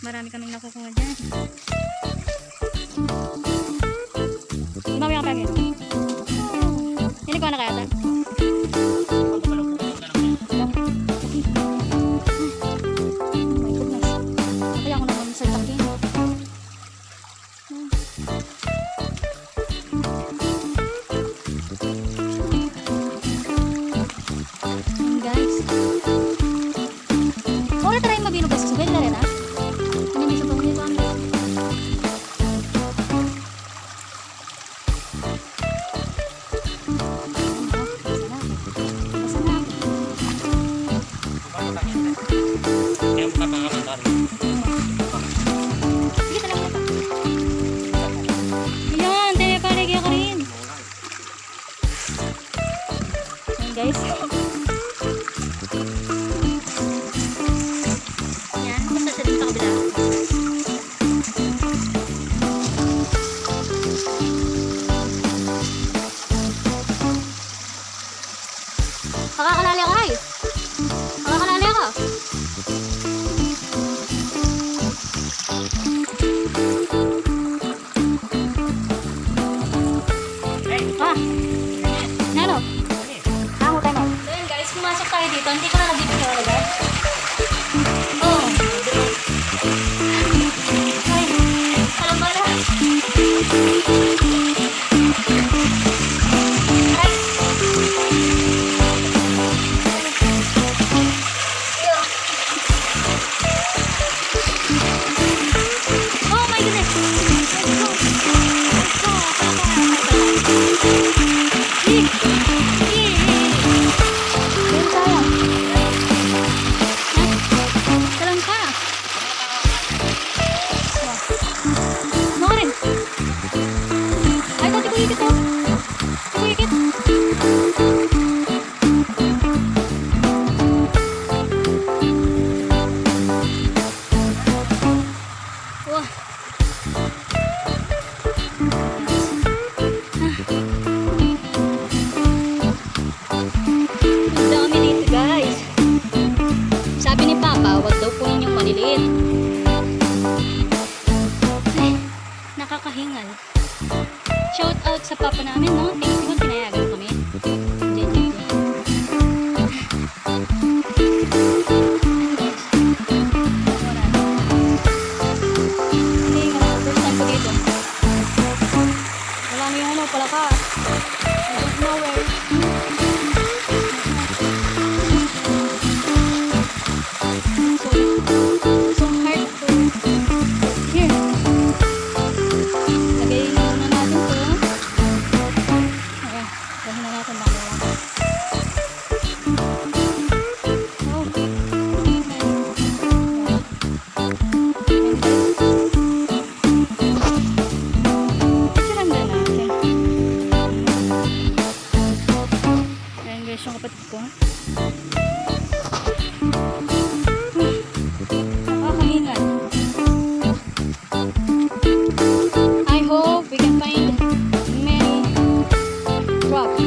Marami kaming nakukuha dyan. Ibawi ang pagin. Hindi ko na kaya ata. Guys, yan, basta siya din sa kabila. Makakalali ako, ay! Makakalali ako! Nano? Pumasok tayo dito, hindi ko na nabibigyan agad. Oh. Ay, alam ba na? Ay. Oh my goodness. Let's go. Nakakahingal. Shout out sa papa namin, no? Thank you, pinayagan kami. First time ko dito. Wala na yung ano, palakas. I don't know where. yung kapatid ko. Nakakahingal. I hope we can find many drops.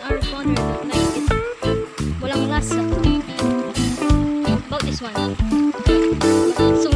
our corner look like it. Walang lasa. About this one. So.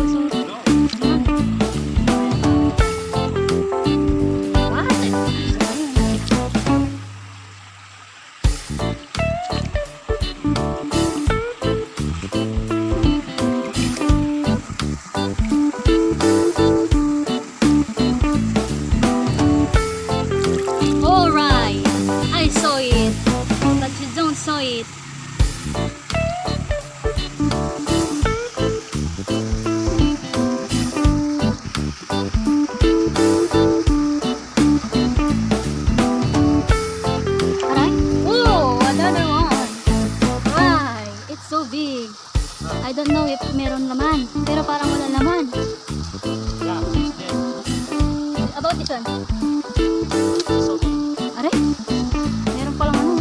I don't know if meron laman, pero parang wala laman. About this one. Aray, meron palang ano.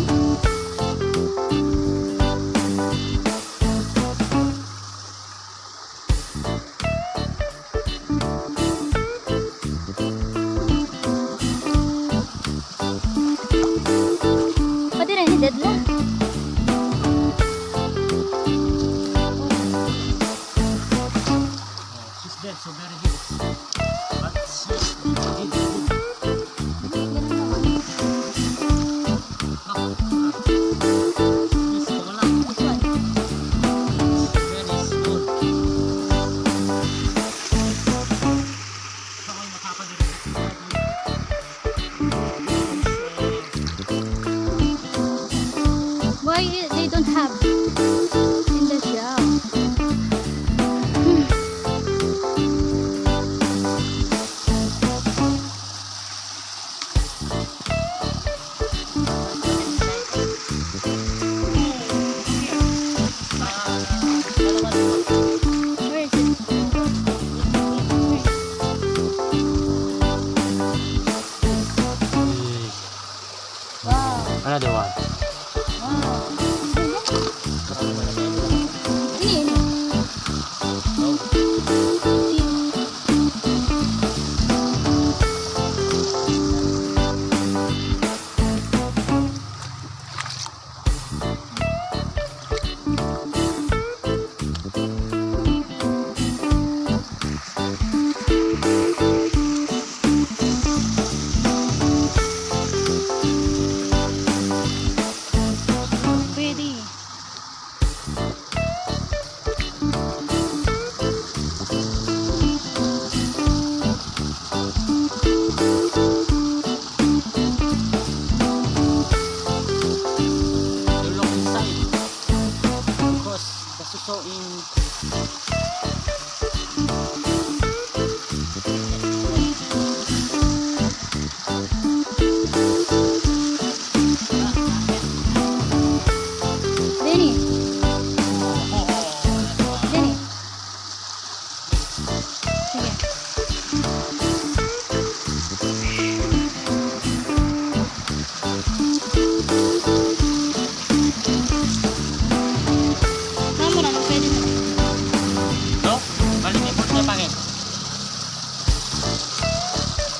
Pati rin, dead lang. So very good. But she's good. Why they don't have in the shell? Another one. Wow.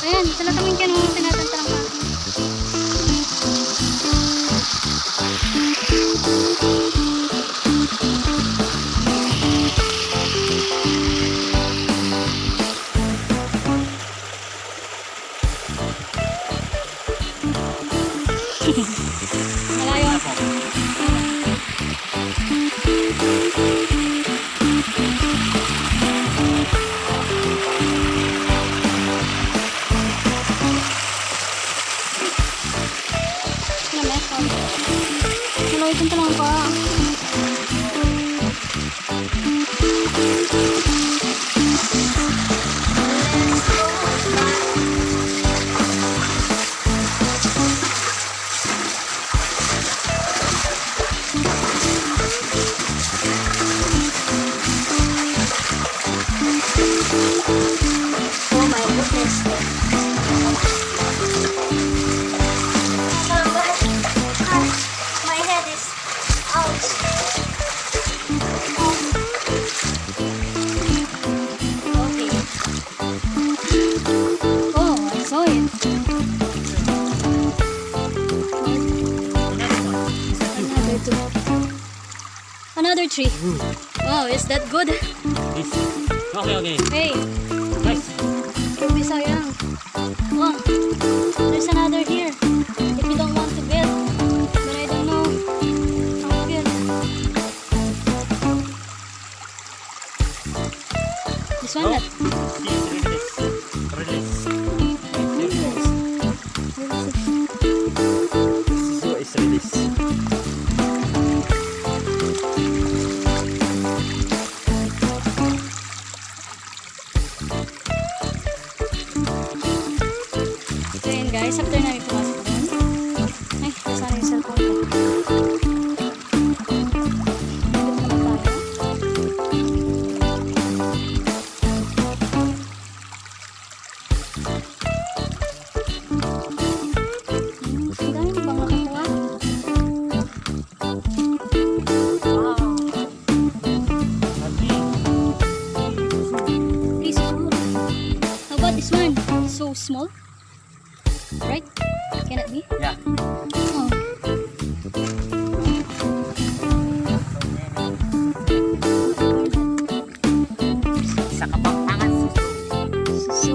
Ayan, sila kaming kaya nung tinatantarang pa. Malayo. Malawitin ka lang pa. Oh my goodness. My head is out. Okay. Oh, I saw it. another tree. Oh, is that good? This. Okay, okay. Hey, Nice. don't be sayang. Oh, there's another here. If you don't want to get, but I don't know how to get. This one, that. See, release. Release. So it's release. So yun guys, after namin pumasok doon. Ay, nasaan yung cellphone ko? Dito naman tayo. Ang dami mo bang nakakuha? Happy. Please, how about this one? So small? Right? Can it be? Yeah. Oh. Sa Kapampangan. So,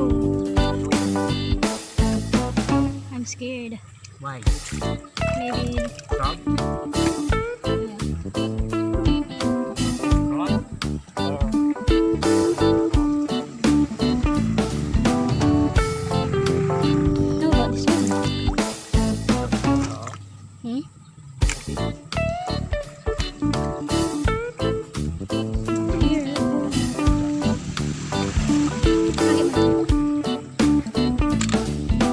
I'm scared. Why? Maybe, Frog? yeah. Frog? Or How about this one? Hmm? Here, look. Bakit mo?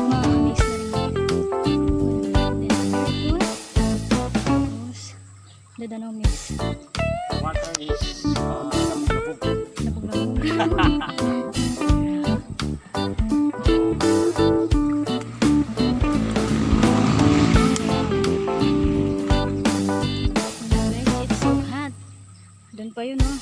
Ma-amaze na rin. Then, very good. Tapos, dadanaw miss. water is labog-labog. Napag-labog. Guys, it's so hot. Doon pa yun, oh.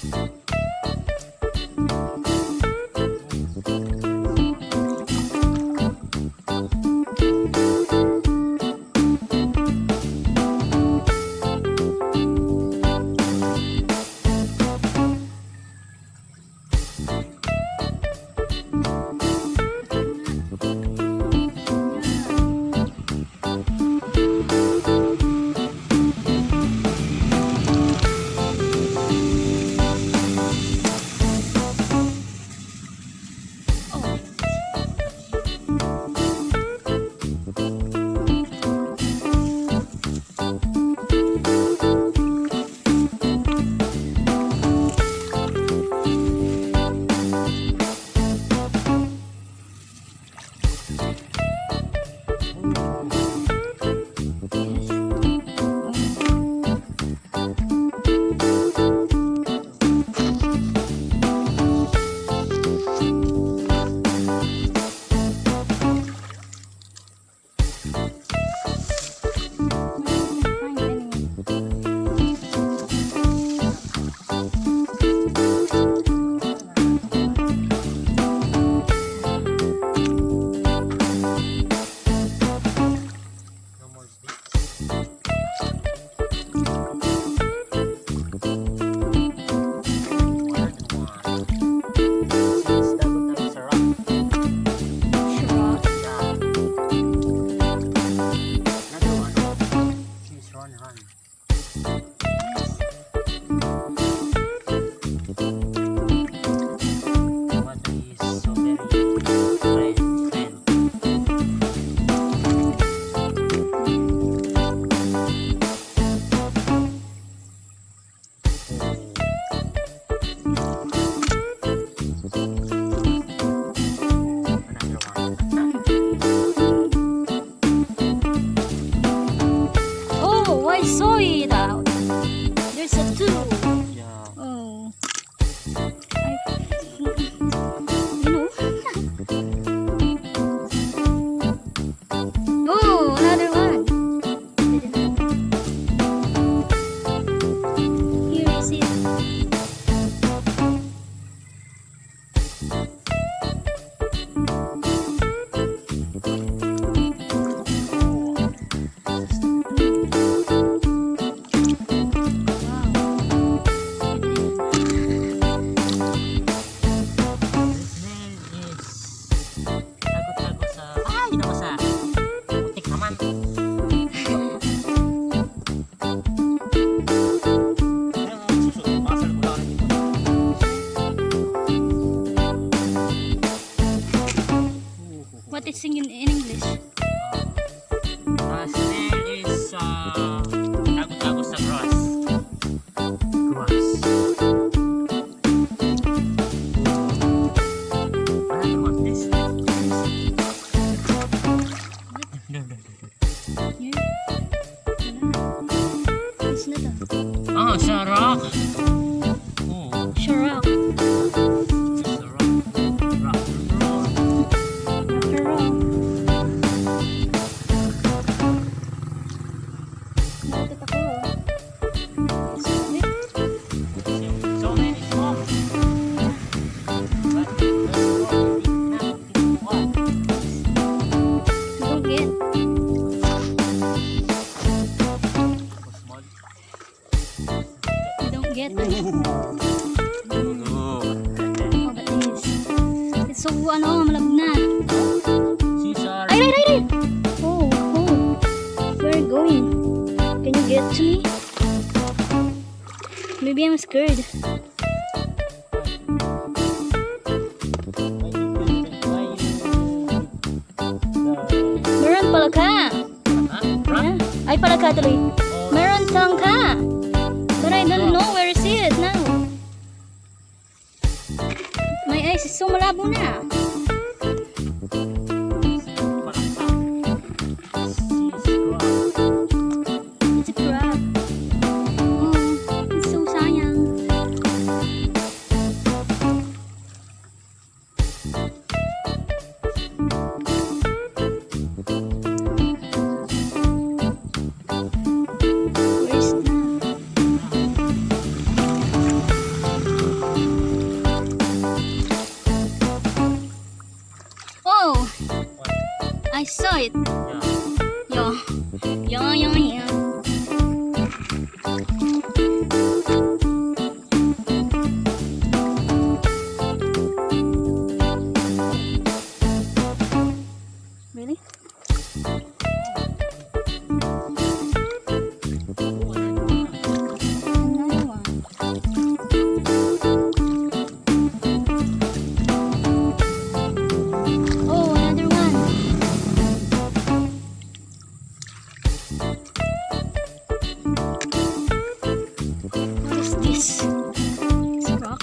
Oh, it's a rock. Oh, Sharok. it's a rock. Rock and roll. Sharok. Nakikita ko. Sabi. So many smokes. But there's one big nut in one. Don't get. Small. You don't get. No. Oh, but this. It's so, malab na. Caesar. Ay! Oh. Where are you going? Can you get to me? Maybe I'm scared. Meron pala ka. Yeah. Ay pala ka tuloy. Meron tang ka. But I don't know where is it now. My eyes is so malabo na. It's a crab. Oh, it's so sayang. Where is it now? Oh, I saw it. Yeah. Really? Another one. Oh, another one. What is this? It's a rock.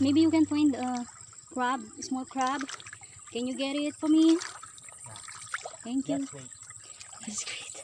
Maybe you can find a crab, a small crab. Can you get it for me? Thank you. Just wait. That's great.